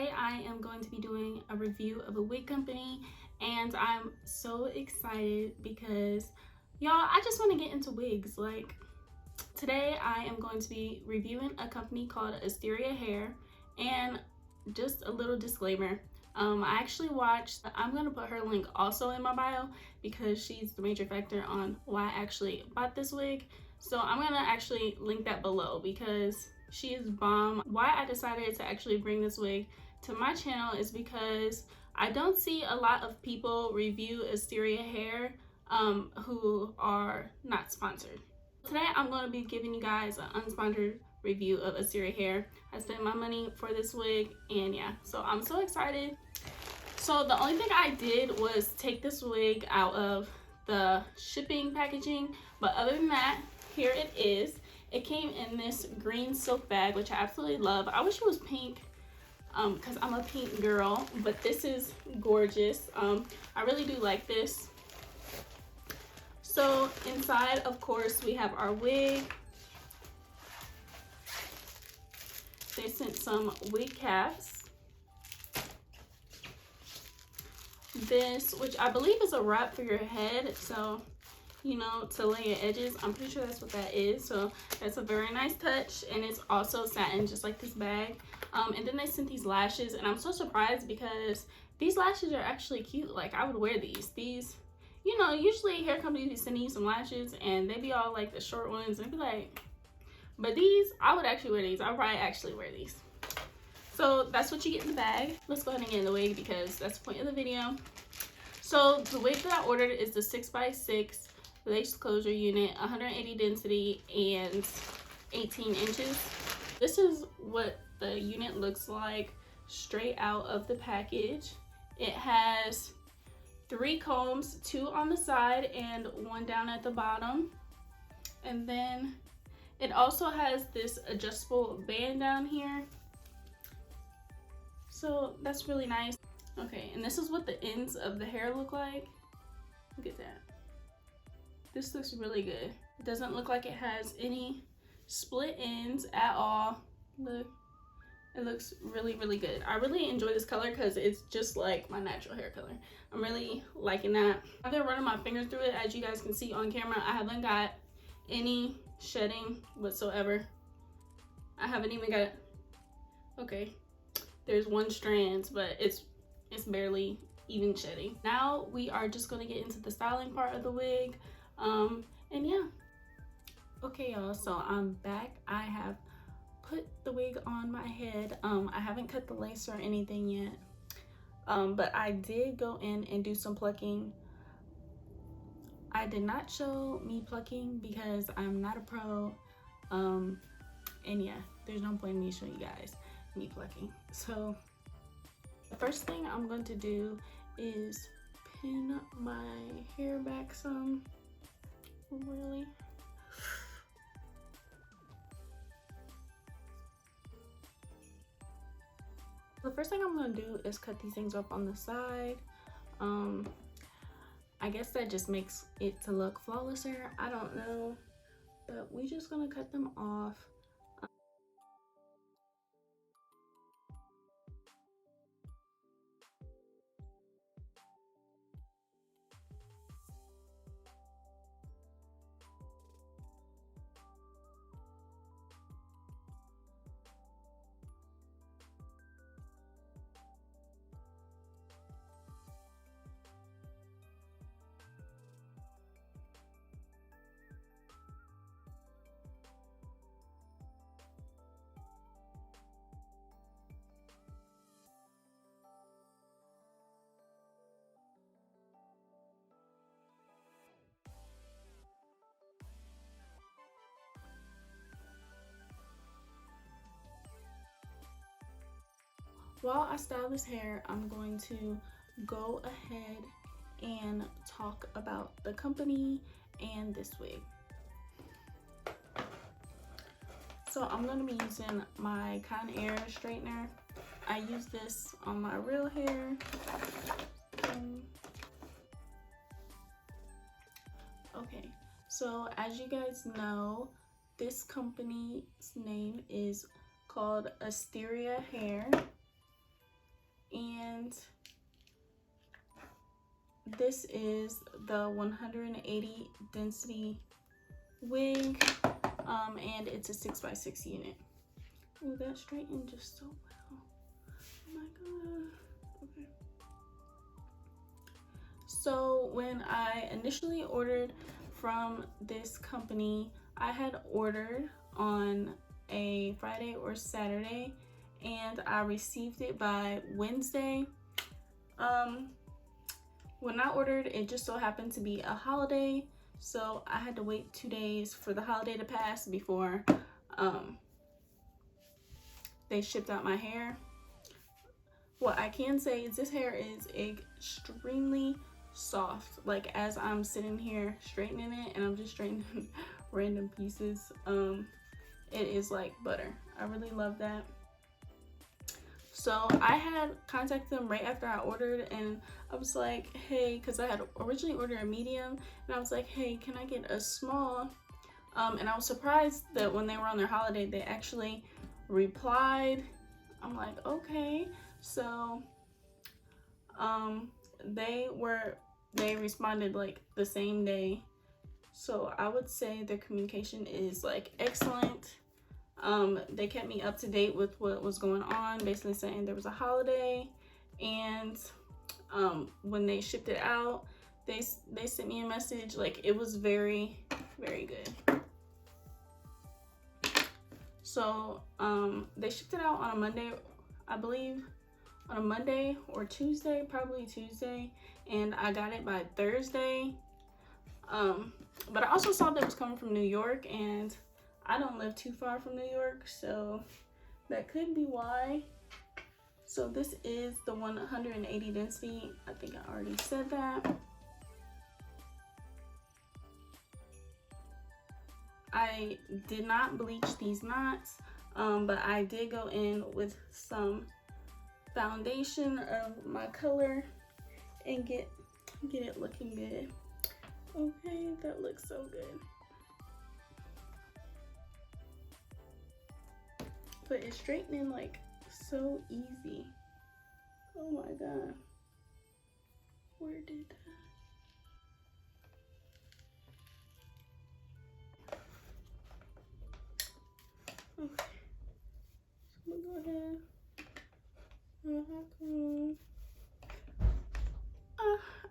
today I am going to be doing a review of a wig company, and I'm so excited because y'all, I just want to get into wigs. Like, today I am going to be reviewing a company called ASTERIA Hair. And just a little disclaimer, I actually watched, I'm going to put her link also in my bio because she's the major factor on why I actually bought this wig. So I'm going to actually link that below because she is bomb. Why I decided to actually bring this wig to my channel is because I don't see a lot of people review ASTERIA Hair who are not sponsored. Today I'm going to be giving you guys an unsponsored review of ASTERIA Hair. I spent my money for this wig, and yeah, so I'm so excited. So the only thing I did was take this wig out of the shipping packaging, but other than that, here it is. It came in this green silk bag, which I absolutely love. I wish it was pink because I'm a pink girl, but this is gorgeous. I really do like this. So inside, of course, we have our wig. They sent some wig caps. This, which I believe is a wrap for your head, so you know, to lay your edges. I'm pretty sure that's what that is. So that's a very nice touch, and it's also satin, just like this bag. And then they sent these lashes, and I'm so surprised because these lashes are actually cute. Like, I would wear these. You know, usually hair companies be sending you some lashes and they be all like the short ones, and I'd be like, but these, I would actually wear these. I'll probably actually wear these. So that's what you get in the bag. Let's go ahead and get in the wig because that's the point of the video. So the wig that I ordered is the 6x6 lace closure unit, 180 density and 18 inches. This is what the unit looks like straight out of the package. It has 3 combs, 2 on the side and 1 down at the bottom. And then it also has this adjustable band down here. So that's really nice. Okay, and this is what the ends of the hair look like. Look at that. This looks really good. It doesn't look like it has any split ends at all. Look, it looks really, really good. I really enjoy this color because it's just like my natural hair color. I'm really liking that. I've been running my fingers through it. As you guys can see on camera, I haven't got any shedding whatsoever. I haven't even got, okay, there's 1 strand, but it's barely even shedding. Now we are just going to get into the styling part of the wig. And yeah, okay y'all, so I'm back. I have put the wig on my head. I haven't cut the lace or anything yet, but I did go in and do some plucking. I did not show me plucking because I'm not a pro, and yeah, there's no point in me showing you guys me plucking. So the first thing I'm going to do is pin my hair back some. Really? The first thing I'm gonna do is cut these things up on the side. I guess that just makes it to look flawlesser. I don't know, but we're just gonna cut them off. While I style this hair, I'm going to go ahead and talk about the company and this wig. So I'm going to be using my Conair straightener. I use this on my real hair. Okay, so as you guys know, this company's name is called ASTERIA Hair. this is the 180 density wig, and it's a 6x6 unit. Oh, that straightened just so well. Oh my god. Okay. So when I initially ordered from this company, I had ordered on a Friday or Saturday, and I received it by Wednesday. When I ordered, it just so happened to be a holiday, so I had to wait 2 days for the holiday to pass before they shipped out my hair. What I can say is this hair is extremely soft. Like, as I'm sitting here straightening it and I'm just straightening random pieces, it is like butter. I really love that. So I had contacted them right after I ordered, and I was like, hey, because I had originally ordered a medium, and I was like, hey, can I get a small? And I was surprised that when they were on their holiday, they actually replied. I'm like, okay. So they responded like the same day. So I would say their communication is like excellent. They kept me up to date with what was going on, basically saying there was a holiday, and when they shipped it out, they sent me a message. Like, it was very, very good. So they shipped it out on a Monday, I believe, on a Monday or Tuesday, probably Tuesday, and I got it by Thursday. But I also saw that it was coming from New York, and I don't live too far from New York, so that could be why. So this is the 180 density. I think I already said that. I did not bleach these knots, but I did go in with some foundation of my color and get it looking good. Okay, that looks so good. But it's straightening like so easy. Oh my god. Where did that? Okay. So I'm gonna go ahead.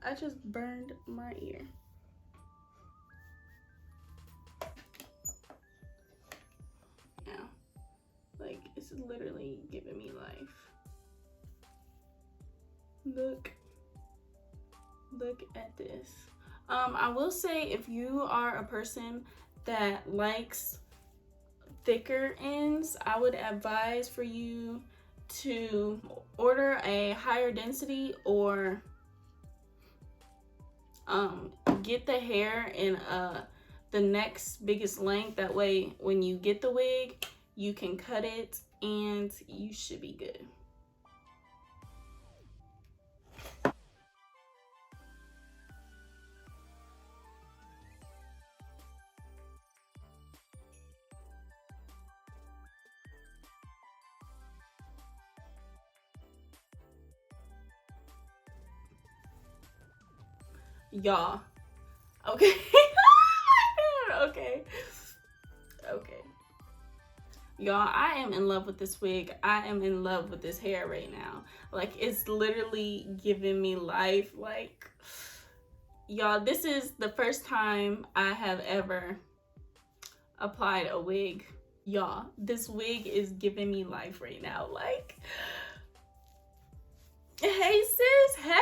I just burned my ear. Yeah. Like, it's literally giving me life. Look at this. I will say, if you are a person that likes thicker ends, I would advise for you to order a higher density, or get the hair in the next biggest length. That way when you get the wig, you can cut it and you should be good. Y'all, okay. okay y'all, I am in love with this wig. I am in love with this hair right now. Like, it's literally giving me life. Like, y'all, this is the first time I have ever applied a wig. Y'all, this wig is giving me life right now. Like, hey sis, hey.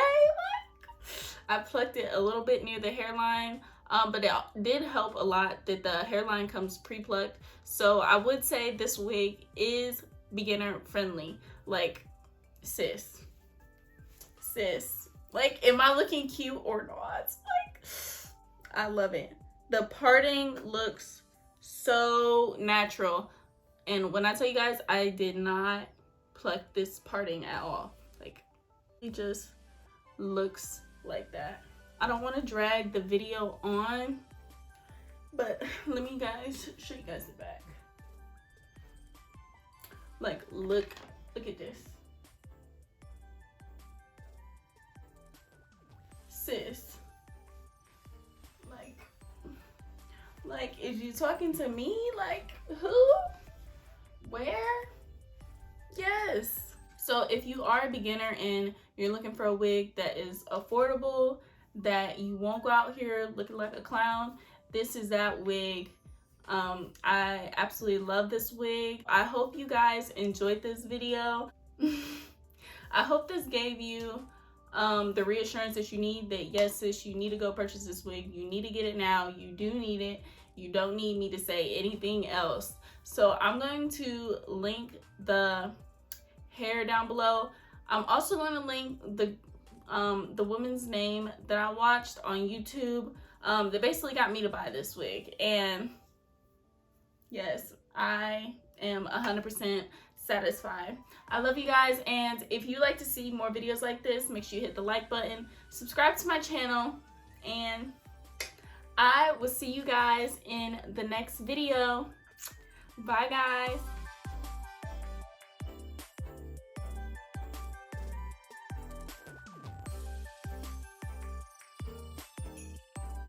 I plucked it a little bit near the hairline, but it did help a lot that the hairline comes pre-plucked. So I would say this wig is beginner friendly. Like, sis, like, am I looking cute or not? Like, I love it. The parting looks so natural. And when I tell you guys, I did not pluck this parting at all. Like, it just looks like that. I don't want to drag the video on, but let me show you guys the back. Like, look at this. sis, like, is you talking to me? Like, who? Where? Yes. So if you are a beginner and you're looking for a wig that is affordable, that you won't go out here looking like a clown, this is that wig. I absolutely love this wig. I hope you guys enjoyed this video. I hope this gave you the reassurance that you need, that yes, sis, you need to go purchase this wig. You need to get it now. You do need it. You don't need me to say anything else. So I'm going to link the hair down below. I'm also going to link the woman's name that I watched on YouTube that basically got me to buy this wig. And yes, I am 100% satisfied. I love you guys, and if you like to see more videos like this, make sure you hit the like button, subscribe to my channel, and I will see you guys in the next video. Bye guys.